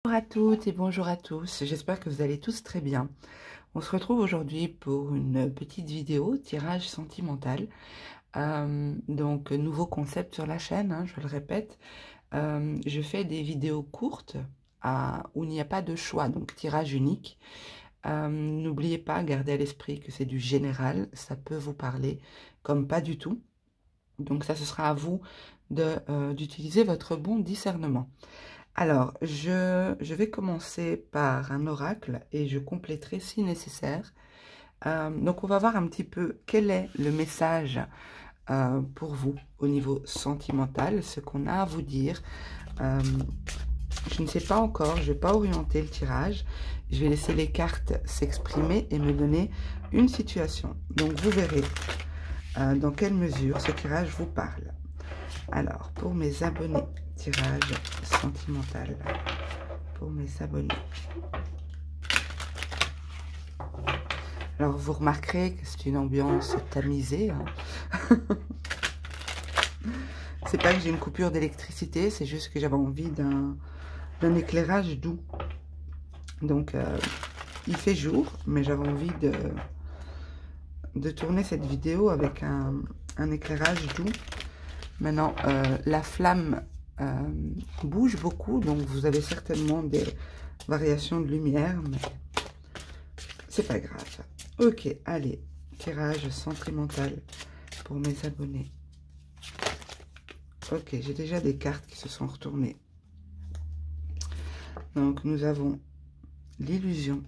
Bonjour à toutes et bonjour à tous, j'espère que vous allez tous très bien. On se retrouve aujourd'hui pour une petite vidéo tirage sentimental. Donc nouveau concept sur la chaîne, hein, je le répète. Je fais des vidéos courtes où il n'y a pas de choix, donc tirage unique. N'oubliez pas, gardez à l'esprit que c'est du général, ça peut vous parler comme pas du tout. Donc ça, ce sera à vous d'utiliser votre bon discernement. Alors, je vais commencer par un oracle et je compléterai si nécessaire. Donc, on va voir un petit peu quel est le message pour vous au niveau sentimental, ce qu'on a à vous dire. Je ne sais pas encore, je ne vais pas orienter le tirage. Je vais laisser les cartes s'exprimer et me donner une situation. Donc, vous verrez dans quelle mesure ce tirage vous parle. Alors, pour mes abonnés, tirage sentimental. Pour mes abonnés. Alors, vous remarquerez que c'est une ambiance tamisée. Hein. C'est pas que j'ai une coupure d'électricité, c'est juste que j'avais envie d'un éclairage doux. Donc, il fait jour, mais j'avais envie de tourner cette vidéo avec un éclairage doux. Maintenant, la flamme bouge beaucoup, donc vous avez certainement des variations de lumière, mais c'est pas grave. Ok, allez, tirage sentimental pour mes abonnés. Ok, j'ai déjà des cartes qui se sont retournées. Donc, nous avons l'illusion,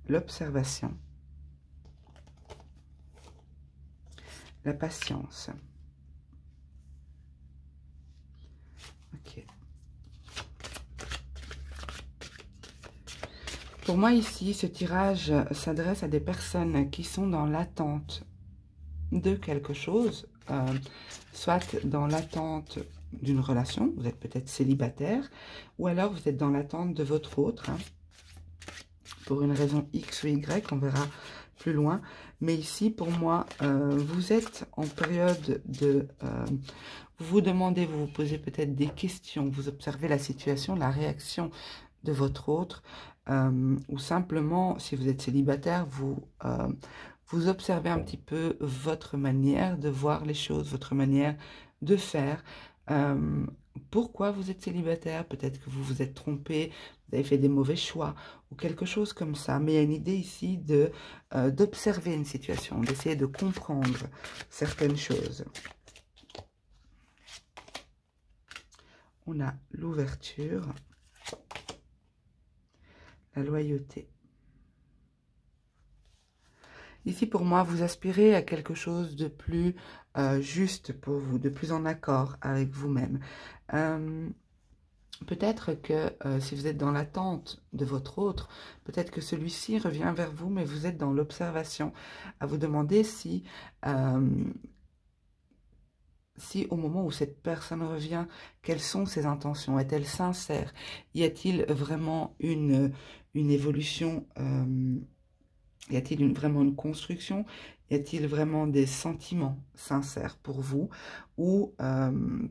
l'observation, la patience. Ok. Pour moi, ici, ce tirage s'adresse à des personnes qui sont dans l'attente de quelque chose, soit dans l'attente d'une relation, vous êtes peut-être célibataire, ou alors vous êtes dans l'attente de votre autre, hein, pour une raison X ou Y, on verra plus loin. Mais ici, pour moi, vous êtes en période de... vous vous demandez, vous vous posez peut-être des questions, vous observez la situation, la réaction de votre autre, ou simplement, si vous êtes célibataire, vous observez un petit peu votre manière de voir les choses, votre manière de faire. Pourquoi vous êtes célibataire? Peut-être que vous vous êtes trompé, vous avez fait des mauvais choix ou quelque chose comme ça. Mais il y a une idée ici d'observer une situation, d'essayer de comprendre certaines choses. On a l'ouverture, la loyauté. Ici, pour moi, vous aspirez à quelque chose de plus juste pour vous, de plus en accord avec vous-même. Peut-être que si vous êtes dans l'attente de votre autre, peut-être que celui-ci revient vers vous, mais vous êtes dans l'observation, à vous demander si au moment où cette personne revient, quelles sont ses intentions? Est-elle sincère? Y a-t-il vraiment une évolution? Y a-t-il vraiment une construction? Y a-t-il vraiment des sentiments sincères pour vous? Ou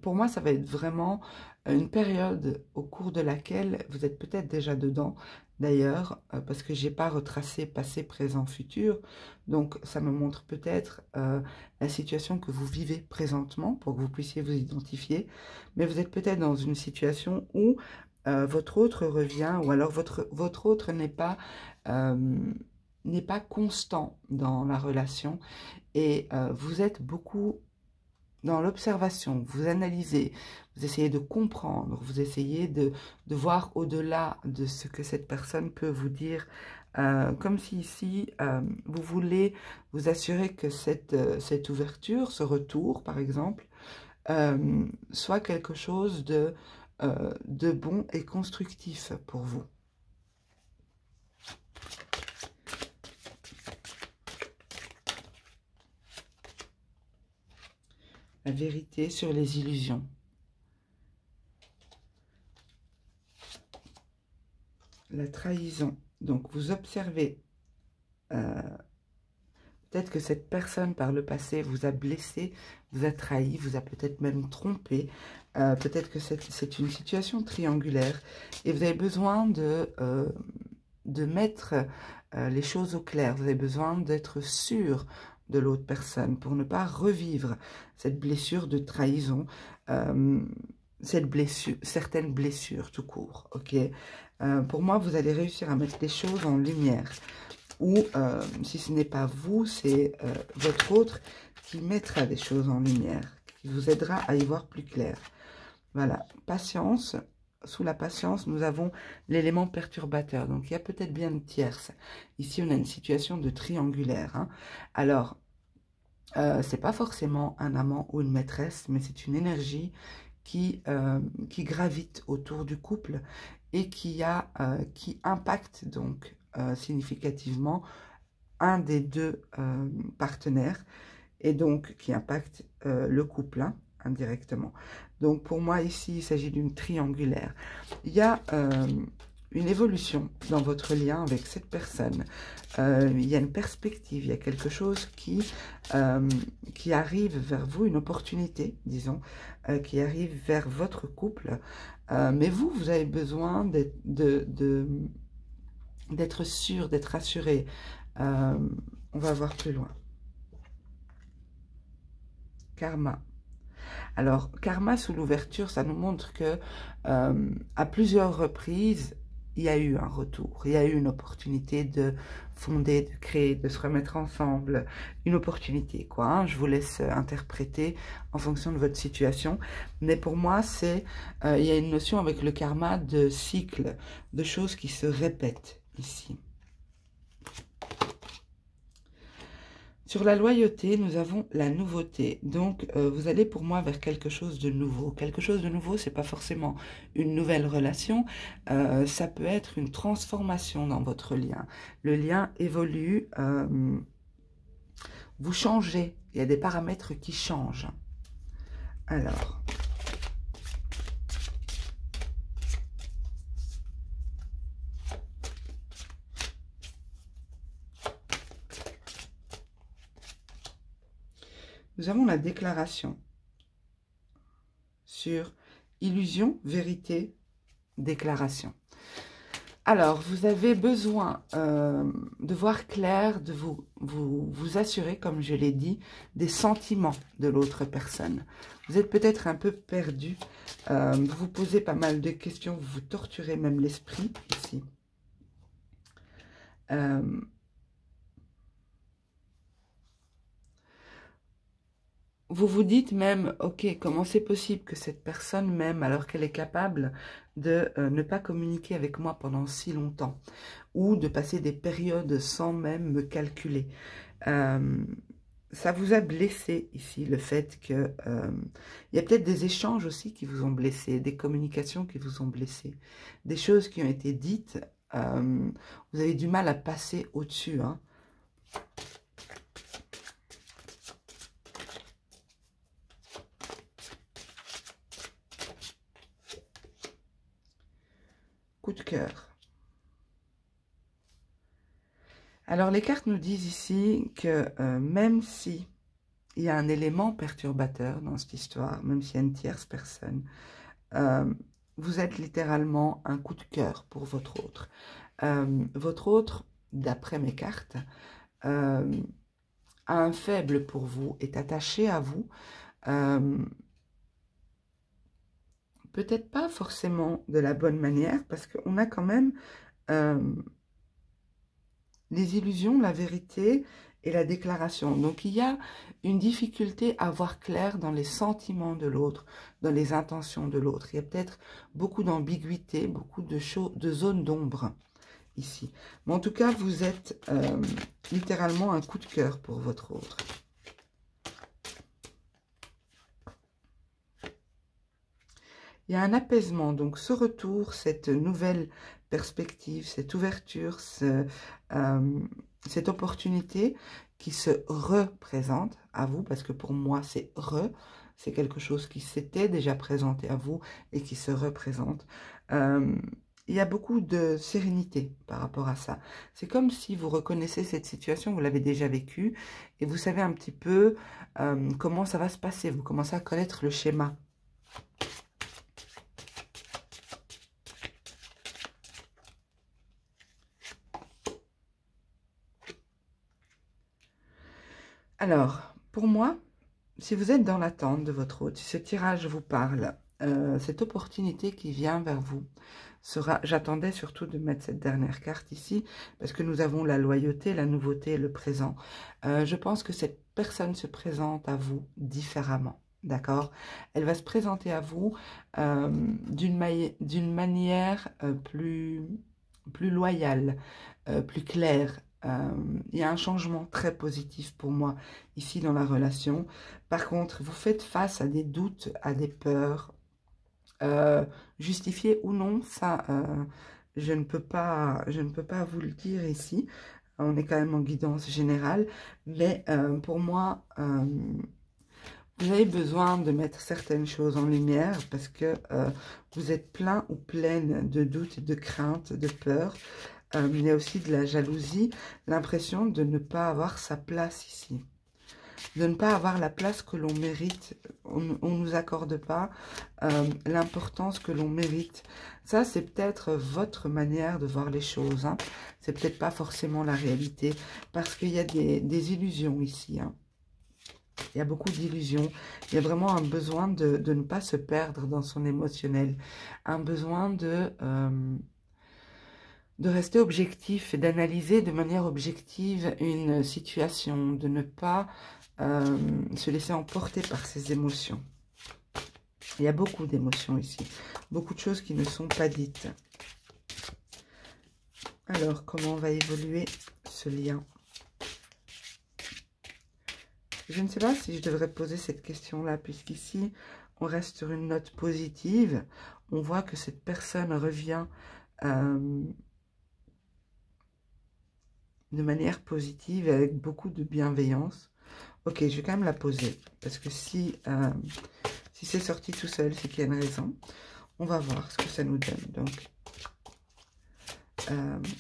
pour moi, ça va être vraiment une période au cours de laquelle vous êtes peut-être déjà dedans, d'ailleurs, parce que j'ai pas retracé passé, présent, futur. Donc, ça me montre peut-être la situation que vous vivez présentement pour que vous puissiez vous identifier. Mais vous êtes peut-être dans une situation où votre autre revient, ou alors votre autre n'est pas constant dans la relation et vous êtes beaucoup dans l'observation, vous analysez, vous essayez de comprendre, vous essayez de voir au-delà de ce que cette personne peut vous dire, comme si ici, vous voulez vous assurer que cette ouverture, ce retour par exemple, soit quelque chose de bon et constructif pour vous. La vérité sur les illusions. La trahison. Donc, vous observez Peut-être que cette personne par le passé vous a blessé, vous a trahi, vous a peut-être même trompé. Peut-être que c'est une situation triangulaire et vous avez besoin de mettre les choses au clair. Vous avez besoin d'être sûr de l'autre personne pour ne pas revivre cette blessure de trahison, certaines blessures tout court. Ok, pour moi, vous allez réussir à mettre les choses en lumière. Ou si ce n'est pas vous, c'est votre autre qui mettra les choses en lumière, qui vous aidera à y voir plus clair. Voilà, patience. Sous la patience, nous avons l'élément perturbateur. Donc, il y a peut-être bien une tierce. Ici, on a une situation de triangulaire. Hein. Alors, c'est pas forcément un amant ou une maîtresse, mais c'est une énergie qui gravite autour du couple et qui impacte donc significativement un des deux partenaires et donc qui impacte le couple hein, indirectement. Donc pour moi ici il s'agit d'une triangulaire. Il y a une évolution dans votre lien avec cette personne. Il y a une perspective, il y a quelque chose qui arrive vers vous, une opportunité, disons, qui arrive vers votre couple. Mais vous avez besoin d'être sûr, d'être assuré. On va voir plus loin. Karma. Alors, karma sous l'ouverture, ça nous montre que à plusieurs reprises, il y a eu un retour, il y a eu une opportunité de fonder, de créer, de se remettre ensemble, une opportunité, quoi. Hein, je vous laisse interpréter en fonction de votre situation. Mais pour moi, il y a une notion avec le karma de cycle, de choses qui se répètent ici. Sur la loyauté, nous avons la nouveauté. Donc, vous allez pour moi vers quelque chose de nouveau. Quelque chose de nouveau, c'est pas forcément une nouvelle relation. Ça peut être une transformation dans votre lien. Le lien évolue. Vous changez. Il y a des paramètres qui changent. Alors... Nous avons la déclaration sur illusion, vérité, déclaration. Alors, vous avez besoin de voir clair, de vous assurer, comme je l'ai dit, des sentiments de l'autre personne. Vous êtes peut-être un peu perdu, vous vous posez pas mal de questions, vous vous torturez même l'esprit ici. Vous vous dites même, ok, comment c'est possible que cette personne m'aime alors qu'elle est capable de ne pas communiquer avec moi pendant si longtemps ou de passer des périodes sans même me calculer. Ça vous a blessé ici, le fait que... il y a peut-être des échanges aussi qui vous ont blessé, des communications qui vous ont blessé, des choses qui ont été dites, vous avez du mal à passer au-dessus, hein. Coup de cœur. Alors, les cartes nous disent ici que même si il y a un élément perturbateur dans cette histoire, même s'il y a une tierce personne, vous êtes littéralement un coup de cœur pour votre autre. Votre autre, d'après mes cartes, a un faible pour vous, est attaché à vous, peut-être pas forcément de la bonne manière, parce qu'on a quand même les illusions, la vérité et la déclaration. Donc, il y a une difficulté à voir clair dans les sentiments de l'autre, dans les intentions de l'autre. Il y a peut-être beaucoup d'ambiguïté, beaucoup de zones d'ombre ici. Mais en tout cas, vous êtes littéralement un coup de cœur pour votre autre. Il y a un apaisement, donc ce retour, cette nouvelle perspective, cette ouverture, cette opportunité qui se représente à vous, parce que pour moi c'est quelque chose qui s'était déjà présenté à vous et qui se représente. il y a beaucoup de sérénité par rapport à ça. C'est comme si vous reconnaissez cette situation, vous l'avez déjà vécue, et vous savez un petit peu comment ça va se passer. Vous commencez à connaître le schéma. Alors, pour moi, si vous êtes dans l'attente de votre hôte, si ce tirage vous parle, cette opportunité qui vient vers vous sera... J'attendais surtout de mettre cette dernière carte ici, parce que nous avons la loyauté, la nouveauté et le présent. Je pense que cette personne se présente à vous différemment, d'accord? Elle va se présenter à vous d'une manière plus loyale, plus claire. Il y a un changement très positif pour moi ici dans la relation. Par contre, vous faites face à des doutes, à des peurs, justifiées ou non, ça, je ne peux pas vous le dire ici. On est quand même en guidance générale, mais pour moi, vous avez besoin de mettre certaines choses en lumière parce que vous êtes plein ou pleine de doutes, de craintes, de peurs. Il y a aussi de la jalousie, l'impression de ne pas avoir sa place ici. De ne pas avoir la place que l'on mérite. On ne nous accorde pas l'importance que l'on mérite. Ça, c'est peut-être votre manière de voir les choses. Hein. C'est peut-être pas forcément la réalité. Parce qu'il y a des illusions ici. Hein. Il y a beaucoup d'illusions. Il y a vraiment un besoin de ne pas se perdre dans son émotionnel. Un besoin de rester objectif et d'analyser de manière objective une situation, de ne pas se laisser emporter par ses émotions. Il y a beaucoup d'émotions ici, beaucoup de choses qui ne sont pas dites. Alors, comment va évoluer ce lien? Je ne sais pas si je devrais poser cette question-là, puisqu'ici, on reste sur une note positive. On voit que cette personne revient de manière positive et avec beaucoup de bienveillance. Ok, je vais quand même la poser, parce que si c'est sorti tout seul, c'est qu'il y a une raison. On va voir ce que ça nous donne. Donc,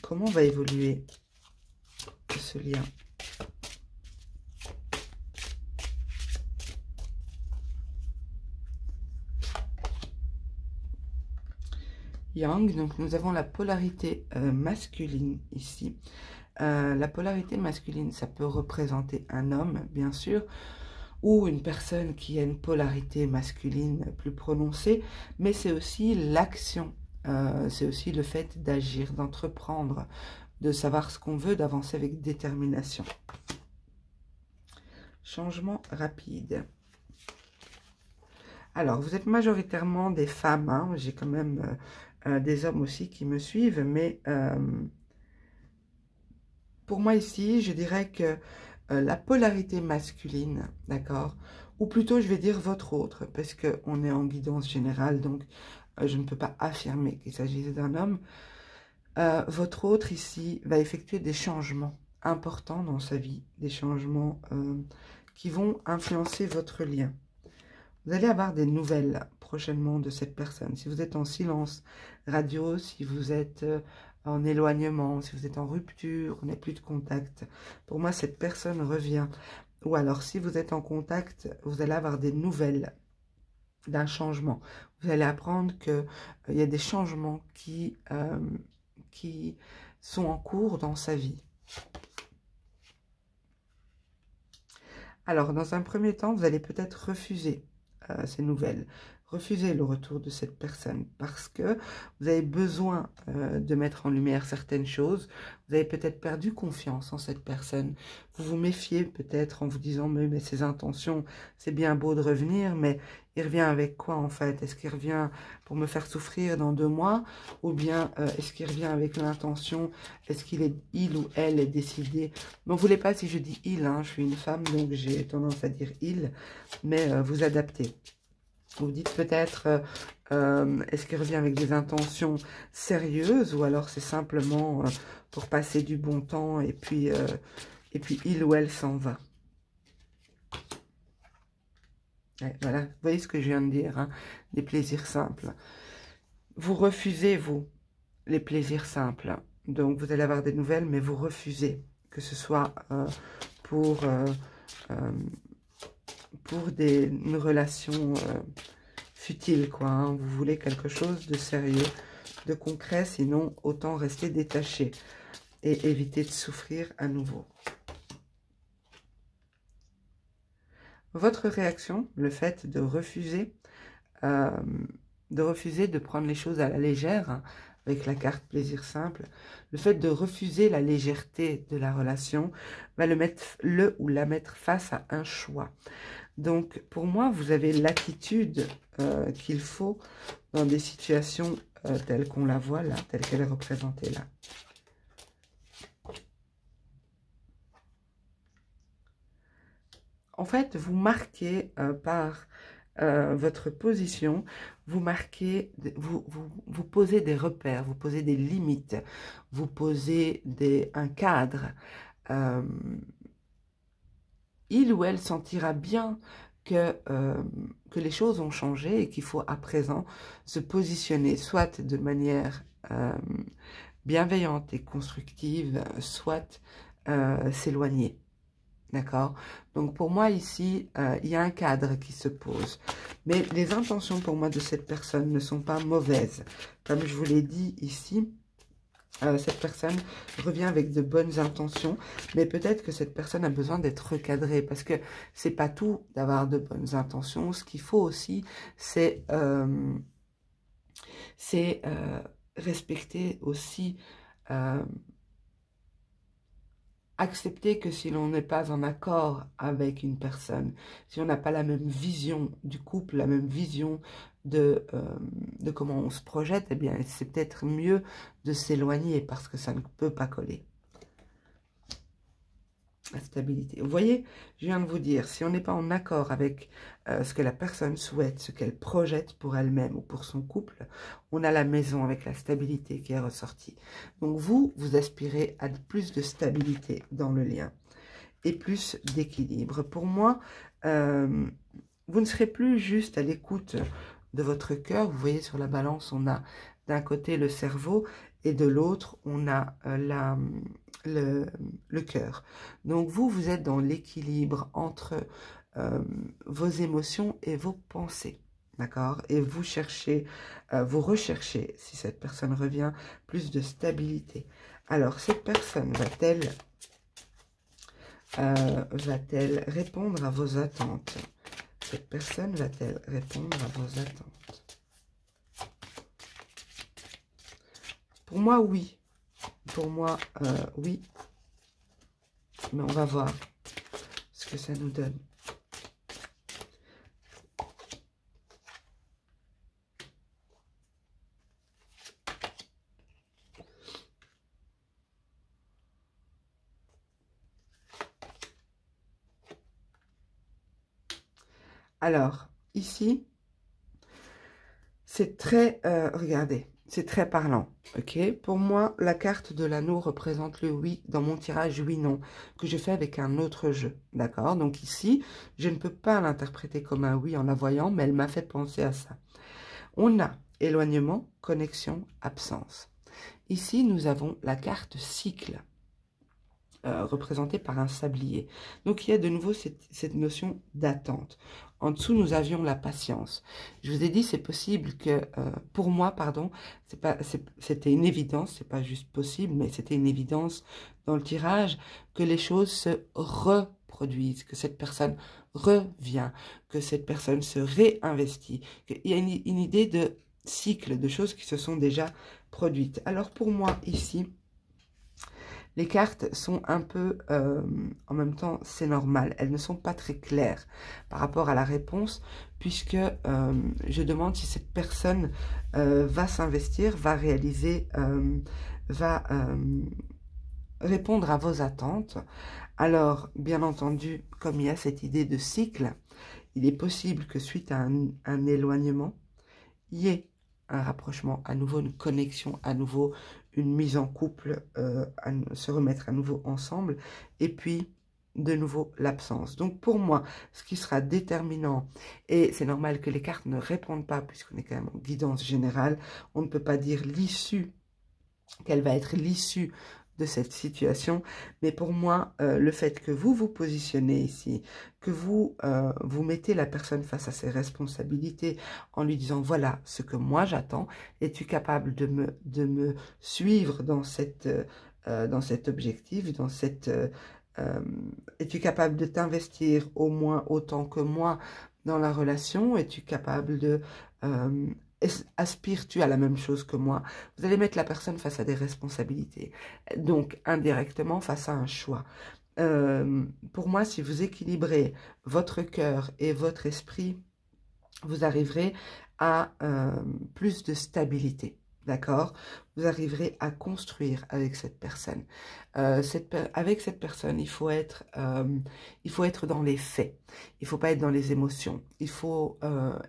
comment va évoluer ce lien? Yang, donc nous avons la polarité masculine ici. La polarité masculine, ça peut représenter un homme, bien sûr, ou une personne qui a une polarité masculine plus prononcée, mais c'est aussi l'action, c'est aussi le fait d'agir, d'entreprendre, de savoir ce qu'on veut, d'avancer avec détermination. Changement rapide. Alors, vous êtes majoritairement des femmes, hein, j'ai quand même des hommes aussi qui me suivent, mais pour moi ici, je dirais que la polarité masculine, d'accord, ou plutôt je vais dire votre autre, parce qu'on est en guidance générale, donc je ne peux pas affirmer qu'il s'agisse d'un homme. Votre autre ici va effectuer des changements importants dans sa vie, des changements qui vont influencer votre lien. Vous allez avoir des nouvelles prochainement de cette personne. Si vous êtes en silence radio, si vous êtes en éloignement, si vous êtes en rupture, on n'a plus de contact. Pour moi, cette personne revient. Ou alors, si vous êtes en contact, vous allez avoir des nouvelles d'un changement. Vous allez apprendre qu'il y a des changements qui sont en cours dans sa vie. Alors, dans un premier temps, vous allez peut-être refuser ces nouvelles. Refusez le retour de cette personne parce que vous avez besoin de mettre en lumière certaines choses. Vous avez peut-être perdu confiance en cette personne. Vous vous méfiez peut-être en vous disant mais ses intentions, c'est bien beau de revenir, mais il revient avec quoi en fait? Est-ce qu'il revient pour me faire souffrir dans 2 mois? Ou bien est-ce qu'il revient avec l'intention? Est-ce il ou elle est décidé? Ne voulez pas si je dis il, hein, je suis une femme donc j'ai tendance à dire il, mais vous adaptez. Vous dites peut-être, est-ce qu'il revient avec des intentions sérieuses ou alors c'est simplement pour passer du bon temps et puis il ou elle s'en va. Ouais, voilà, vous voyez ce que je viens de dire, hein, des plaisirs simples. Vous refusez, vous, les plaisirs simples. Donc, vous allez avoir des nouvelles, mais vous refusez, que ce soit pour une relation futile, quoi. Hein. Vous voulez quelque chose de sérieux, de concret, sinon autant rester détaché et éviter de souffrir à nouveau. Votre réaction, le fait de refuser de prendre les choses à la légère, hein, avec la carte plaisir simple, le fait de refuser la légèreté de la relation va le ou la mettre face à un choix. Donc, pour moi, vous avez l'attitude qu'il faut dans des situations telles qu'on la voit là, telle qu'elle est représentée là. En fait, vous marquez par votre position, vous marquez, vous posez des repères, vous posez des limites, vous posez un cadre. Il ou elle sentira bien que les choses ont changé et qu'il faut à présent se positionner, soit de manière bienveillante et constructive, soit s'éloigner. D'accord? Donc, pour moi, ici, il y a un cadre qui se pose. Mais les intentions, pour moi, de cette personne ne sont pas mauvaises. Comme je vous l'ai dit ici, cette personne revient avec de bonnes intentions. Mais peut-être que cette personne a besoin d'être recadrée. Parce que c'est pas tout d'avoir de bonnes intentions. Ce qu'il faut aussi, c'est respecter aussi... accepter que si l'on n'est pas en accord avec une personne, si on n'a pas la même vision du couple, la même vision de comment on se projette, eh bien, c'est peut-être mieux de s'éloigner parce que ça ne peut pas coller. La stabilité. Vous voyez, je viens de vous dire, si on n'est pas en accord avec ce que la personne souhaite, ce qu'elle projette pour elle-même ou pour son couple, on a la maison avec la stabilité qui est ressortie. Donc vous aspirez à plus de stabilité dans le lien et plus d'équilibre. Pour moi, vous ne serez plus juste à l'écoute de votre cœur. Vous voyez, sur la balance, on a d'un côté le cerveau et de l'autre, on a le cœur. Donc vous êtes dans l'équilibre entre vos émotions et vos pensées. D'accord? Et vous cherchez, vous recherchez, si cette personne revient, plus de stabilité. Alors, cette personne va-t-elle répondre à vos attentes? Cette personne va-t-elle répondre à vos attentes? Pour moi, oui. Pour moi, oui. Mais on va voir ce que ça nous donne. Alors, ici, c'est très... regardez, c'est très parlant, ok? Pour moi, la carte de l'anneau représente le oui dans mon tirage oui-non que je fais avec un autre jeu, d'accord? Donc ici, je ne peux pas l'interpréter comme un oui en la voyant, mais elle m'a fait penser à ça. On a éloignement, connexion, absence. Ici, nous avons la carte cycle. Représentée par un sablier. Donc, il y a de nouveau cette notion d'attente. En dessous, nous avions la patience. Je vous ai dit, c'est possible que, pour moi, pardon, c'était une évidence, c'est pas juste possible, mais c'était une évidence dans le tirage, que les choses se reproduisent, que cette personne revient, que cette personne se réinvestit. Il y a une idée de cycle, de choses qui se sont déjà produites. Alors, pour moi, ici, les cartes sont un peu, en même temps, c'est normal. Elles ne sont pas très claires par rapport à la réponse, puisque je demande si cette personne va s'investir, va réaliser, va répondre à vos attentes. Alors, bien entendu, comme il y a cette idée de cycle, il est possible que suite à un éloignement, il y ait un rapprochement, à nouveau une connexion, à nouveau une mise en couple, se remettre à nouveau ensemble, et puis de nouveau l'absence. Donc pour moi, ce qui sera déterminant, et c'est normal que les cartes ne répondent pas, puisqu'on est quand même en guidance générale, on ne peut pas dire l'issue quelle va être l'issue de cette situation. Mais pour moi, le fait que vous vous positionnez ici, que vous vous mettez la personne face à ses responsabilités en lui disant voilà ce que moi j'attends, es-tu capable de me suivre dans cet objectif, dans cette es-tu capable de t'investir au moins autant que moi dans la relation? Es-tu capable de aspires-tu à la même chose que moi? Vous allez mettre la personne face à des responsabilités, donc indirectement face à un choix. Pour moi, si vous équilibrez votre cœur et votre esprit, vous arriverez à plus de stabilité. D'accord? Vous arriverez à construire avec cette personne. Avec cette personne, il faut être dans les faits. Il ne faut pas être dans les émotions. Il faut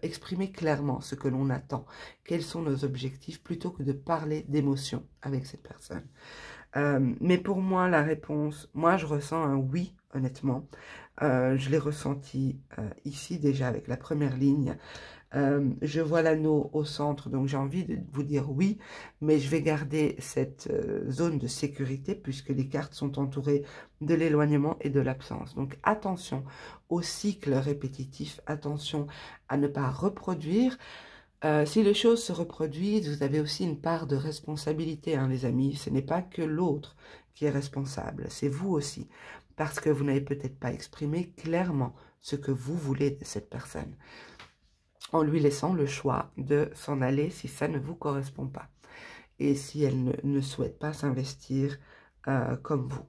exprimer clairement ce que l'on attend. Quels sont nos objectifs plutôt que de parler d'émotions avec cette personne. Mais pour moi, la réponse, moi je ressens un oui, honnêtement. Je l'ai ressenti ici déjà avec la première ligne. Je vois l'anneau au centre, donc j'ai envie de vous dire oui, mais je vais garder cette zone de sécurité puisque les cartes sont entourées de l'éloignement et de l'absence. Donc attention au cycle répétitif, attention à ne pas reproduire. Si les choses se reproduisent, vous avez aussi une part de responsabilité, hein, les amis. Ce n'est pas que l'autre qui est responsable, c'est vous aussi, parce que vous n'avez peut-être pas exprimé clairement ce que vous voulez de cette personne, en lui laissant le choix de s'en aller si ça ne vous correspond pas et si elle ne souhaite pas s'investir comme vous.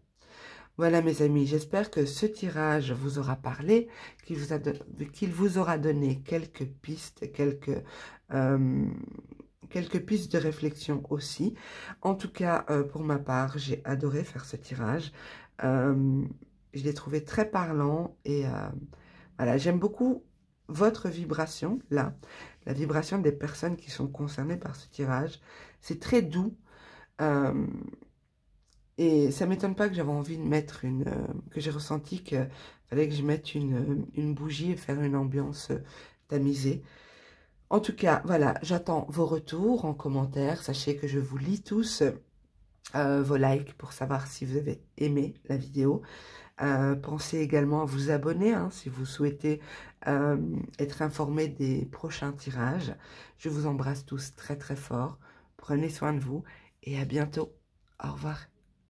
Voilà mes amis, j'espère que ce tirage vous aura parlé, qu'il vous aura donné quelques pistes, quelques pistes de réflexion aussi. En tout cas, pour ma part, j'ai adoré faire ce tirage. Je l'ai trouvé très parlant et voilà, j'aime beaucoup votre vibration, là, la vibration des personnes qui sont concernées par ce tirage. C'est très doux. Et ça ne m'étonne pas que j'avais envie de mettre que j'ai ressenti qu'il fallait que je mette une bougie et faire une ambiance tamisée. En tout cas, voilà, j'attends vos retours en commentaire. Sachez que je vous lis tous vos likes pour savoir si vous avez aimé la vidéo. Pensez également à vous abonner hein, si vous souhaitez être informé des prochains tirages. Je vous embrasse tous très très fort. Prenez soin de vous et à bientôt. Au revoir.